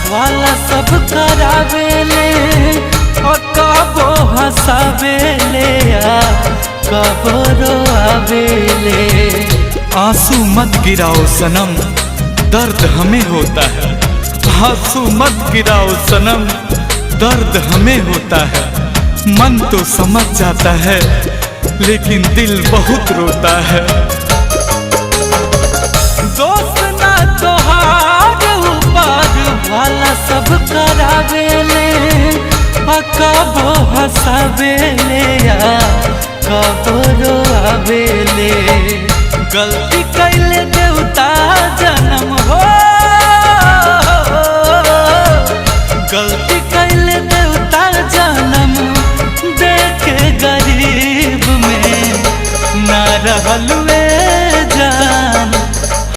वाला सब करावेले और कबो हंसावेले कबो रोआवेले। आंसू मत गिराओ सनम, दर्द हमें होता है। आंसू मत गिराओ सनम, दर्द हमें होता है। मन तो समझ जाता है लेकिन दिल बहुत रोता है। दोस्त ना तोहार ऊपर वाला सब करावेले कबो हंसावेले कबो रोआवेले। गलती